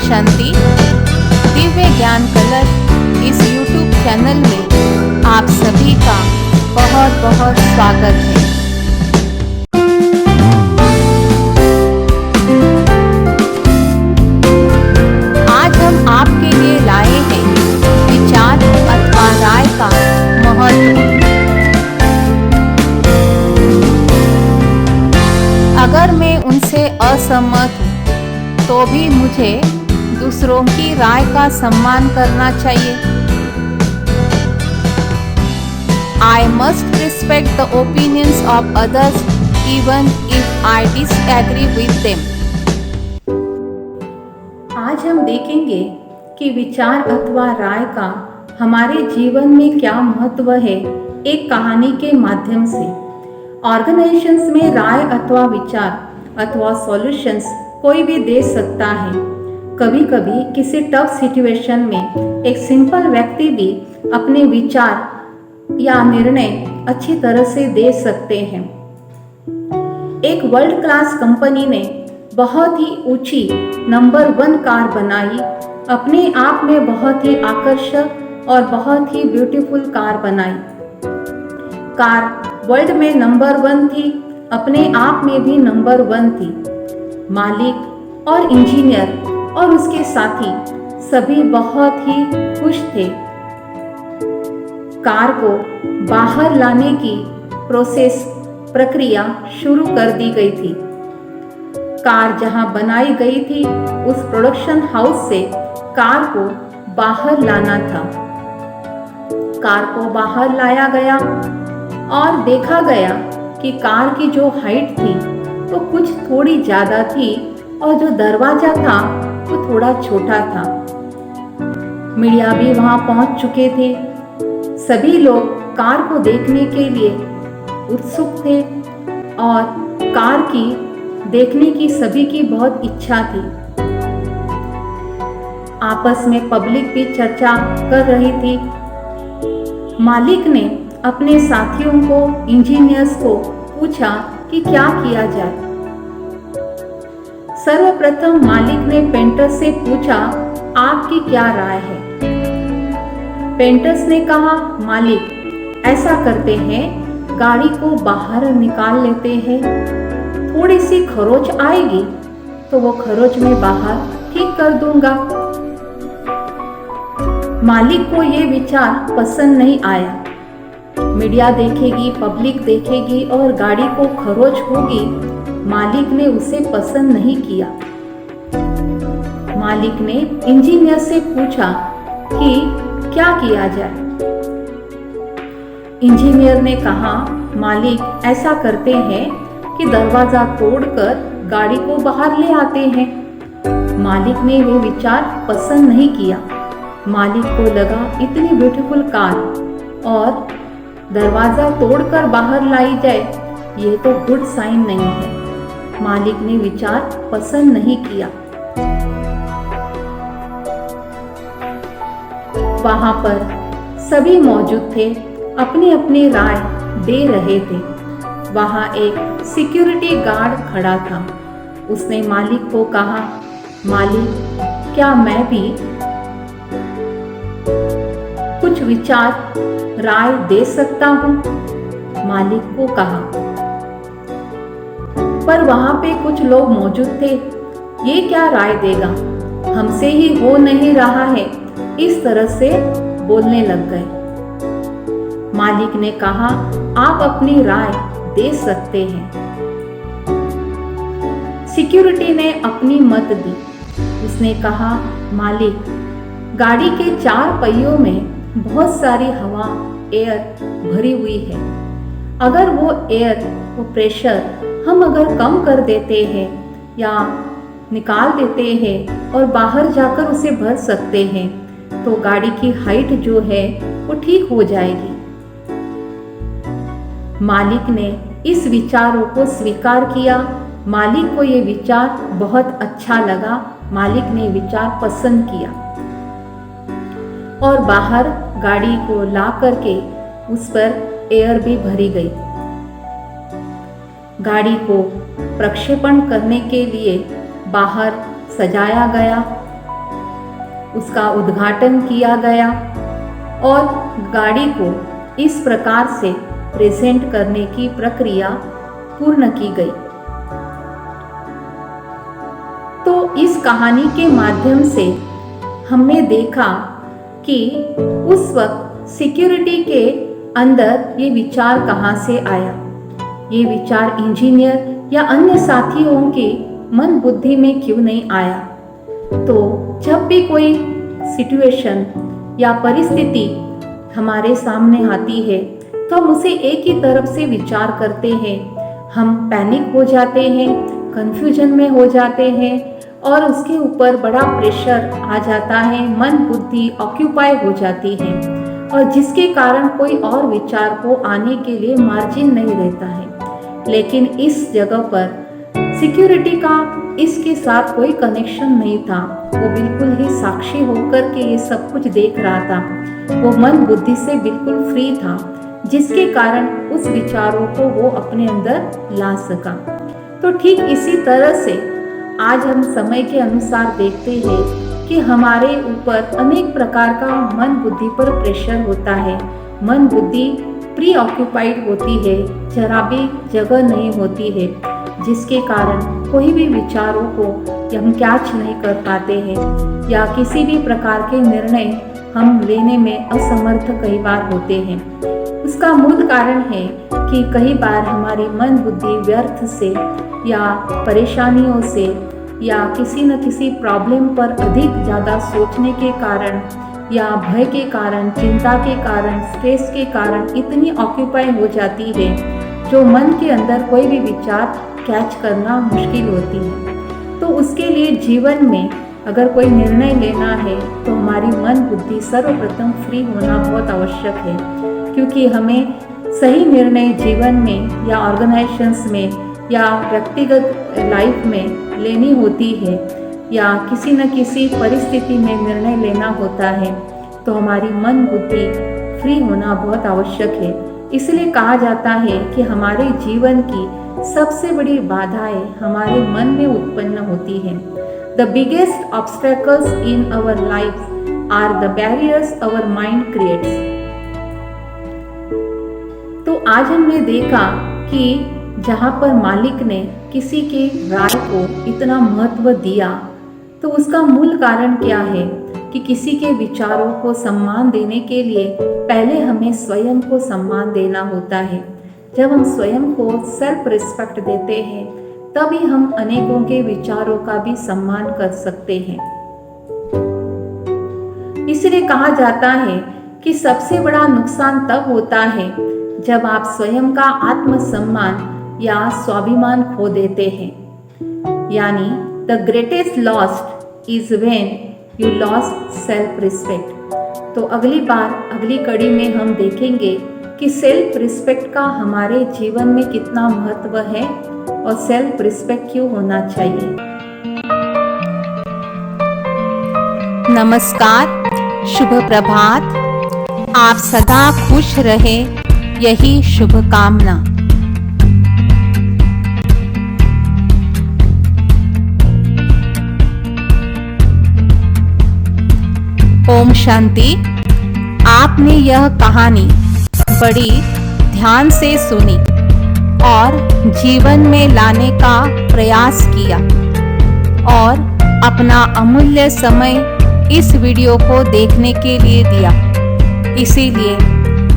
शांति दिव्य ज्ञान कलश इस YouTube चैनल में आप सभी का बहुत बहुत स्वागत है। आज हम आपके लिए लाए हैं विचार अथवा राय का महत्व। अगर मैं उनसे असहमत हूँ तो भी मुझे दूसरों की राय का सम्मान करना चाहिए। I must respect the opinions of others even if I disagree with them. आज हम देखेंगे कि विचार अथवा राय का हमारे जीवन में क्या महत्व है एक कहानी के माध्यम से। ऑर्गेनाइजेशंस में राय अथवा विचार अथवा सॉल्यूशंस कोई भी दे सकता है। कभी कभी किसी टफ सिचुएशन में एक सिंपल व्यक्ति भी अपने विचार या निर्णय अच्छी तरह से दे सकते हैं। एक वर्ल्ड क्लास कंपनी ने बहुत ही ऊंची नंबर 1 कार बनाई। अपने आप में बहुत ही आकर्षक और बहुत ही ब्यूटीफुल कार बनाई। कार वर्ल्ड में नंबर 1 थी, अपने आप में भी नंबर 1 थी। मालिक और इंजीनियर और उसके साथी सभी बहुत ही खुश थे। कार को बाहर लाने की प्रक्रिया शुरू कर दी गई थी। कार जहां बनाई गई थी उस प्रोडक्शन हाउस से कार को बाहर लाना था। कार को बाहर लाया गया और देखा गया कि कार की जो हाइट थी वो कुछ थोड़ी ज़्यादा थी और जो दरवाज़ा था वो थोड़ा छोटा था। मीडिया भी वहाँ पहुँच चुके थे। सभी लोग कार को देखने के लिए उत्सुक थे और कार की देखने की सभी की बहुत इच्छा थी। आपस में पब्लिक भी चर्चा कर रही थी। मालिक ने अपने साथियों को, इंजीनियर्स को पूछा कि क्या किया जाए। सर्वप्रथम मालिक ने पेंटर से पूछा, आपकी क्या राय है? पेंटर्स ने कहा, मालिक ऐसा करते हैं, गाड़ी को बाहर निकाल लेते हैं, थोड़ी सी खरोच आएगी तो वो खरोच में बाहर ठीक कर दूंगा। मालिक को ये विचार पसंद नहीं आया। मीडिया देखेगी, पब्लिक देखेगी और गाड़ी को खरोच होगी, मालिक ने उसे पसंद नहीं किया। मालिक ने इंजीनियर से पूछा कि क्या किया जाए। इंजीनियर ने कहा, मालिक ऐसा करते हैं कि दरवाजा तोड़कर गाड़ी को बाहर ले आते हैं। मालिक ने वो विचार पसंद नहीं किया। मालिक को लगा इतनी ब्यूटीफुल कार और दरवाजा तोड़कर बाहर लाई जाए, ये तो गुड साइन नहीं है। मालिक ने विचार पसंद नहीं किया। वहां पर सभी मौजूद थे, अपनी अपनी राय दे रहे थे। वहां एक सिक्योरिटी गार्ड खड़ा था। उसने मालिक को कहा, मालिक क्या मैं भी कुछ विचार राय दे सकता हूँ? मालिक को कहा। पर वहां पे कुछ लोग मौजूद थे। ये क्या राय देगा, हमसे ही हो नहीं रहा है, इस तरह से बोलने लग गए। मालिक ने कहा, आप अपनी राय दे सकते हैं। सिक्योरिटी ने अपनी मत दी। उसने कहा, मालिक गाड़ी के 4 पहियों में बहुत सारी हवा, एयर भरी हुई है। अगर वो एयर, वो प्रेशर हम अगर कम कर देते हैं या निकाल देते हैं और बाहर जाकर उसे भर सकते हैं तो गाड़ी की हाइट जो है वो ठीक हो जाएगी। मालिक ने इस विचारों को स्वीकार किया। मालिक को ये विचार बहुत अच्छा लगा। मालिक ने विचार पसंद किया और बाहर गाड़ी को ला करके उस पर एयर भी भरी गई। गाड़ी को प्रक्षेपण करने के लिए बाहर सजाया गया उसका उद्घाटन किया गया और गाड़ी को इस प्रकार से प्रेजेंट करने की प्रक्रिया पूर्ण की गई। तो इस कहानी के माध्यम से हमने देखा कि उस वक्त सिक्योरिटी के अंदर ये विचार कहाँ से आया। ये विचार इंजीनियर या अन्य साथियों के मन बुद्धि में क्यों नहीं आया। तो जब भी कोई सिचुएशन या परिस्थिति हमारे सामने आती है तो हम उसे एक ही तरफ से विचार करते हैं। हम पैनिक हो जाते हैं, कंफ्यूजन में हो जाते हैं और उसके ऊपर बड़ा प्रेशर आ जाता है, मन बुद्धि ऑक्यूपाई हो जाती है और जिसके कारण कोई और विचार को आने के लिए मार्जिन नहीं रहता है। लेकिन इस जगह पर सिक्योरिटी का इसके साथ कोई कनेक्शन नहीं था। वो बिल्कुल ही साक्षी होकर के ये सब कुछ देख रहा था। वो मन बुद्धि से बिल्कुल फ्री था, जिसके कारण उस विचारों को वो अपने अंदर ला सका। तो ठीक इसी तरह से आज हम समय के अनुसार देखते हैं कि हमारे ऊपर अनेक प्रकार का मन बुद्धि पर प्रेशर होता है। मन बुद्धि प्री ऑक्यूपाइड होती है, जरा भी जगह नहीं होती है, जिसके कारण कोई भी विचारों को हम कैच नहीं कर पाते हैं या किसी भी प्रकार के निर्णय हम लेने में असमर्थ कई बार होते हैं। उसका मूल कारण है कि कई बार हमारी मन बुद्धि व्यर्थ से या परेशानियों से या किसी न किसी प्रॉब्लम पर अधिक ज़्यादा सोचने के कारण या भय के कारण, चिंता के कारण, स्ट्रेस के कारण इतनी ऑक्यूपाई हो जाती है जो मन के अंदर कोई भी विचार कैच करना मुश्किल होती है। तो उसके लिए जीवन में अगर कोई निर्णय लेना है तो हमारी मन बुद्धि सर्वप्रथम फ्री होना बहुत आवश्यक है, क्योंकि हमें सही निर्णय जीवन में या ऑर्गेनाइजेशंस में या व्यक्तिगत लाइफ में लेनी होती है या किसी न किसी परिस्थिति में निर्णय लेना होता है, तो हमारी मन बुद्धि फ्री होना बहुत आवश्यक है। इसलिए कहा जाता है कि हमारे जीवन की सबसे बड़ी बाधाएं हमारे मन में उत्पन्न होती हैं। The biggest obstacles in our lives are the barriers our mind creates. तो आज हमने देखा कि जहाँ पर मालिक ने किसी के राय को इतना महत्व दिया, तो उसका मूल कारण क्या है कि किसी के विचारों को सम्मान देने के लिए पहले हमें स्वयं को सम्मान देना होता है। जब हम स्वयं को सेल्फ रिस्पेक्ट देते हैं तभी हम अनेकों के विचारों का भी सम्मान कर सकते हैं। इसलिए कहा जाता है कि सबसे बड़ा नुकसान तब होता है जब आप स्वयं का आत्मसम्मान या स्वाभिमान खो देते हैं। यानी the greatest lost is when you lost self respect. तो अगली बार अगली कड़ी में हम देखेंगे कि सेल्फ रिस्पेक्ट का हमारे जीवन में कितना महत्व है और सेल्फ रिस्पेक्ट क्यों होना चाहिए। नमस्कार, शुभ प्रभात। आप सदा खुश रहे, यही शुभकामना। ओम शांति। आपने यह कहानी बड़ी ध्यान से सुनी और जीवन में लाने का प्रयास किया और अपना अमूल्य समय इस वीडियो को देखने के लिए दिया। इसीलिए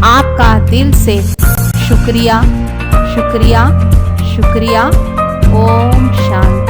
आपका दिल से शुक्रिया, शुक्रिया, शुक्रिया। ओम शांति।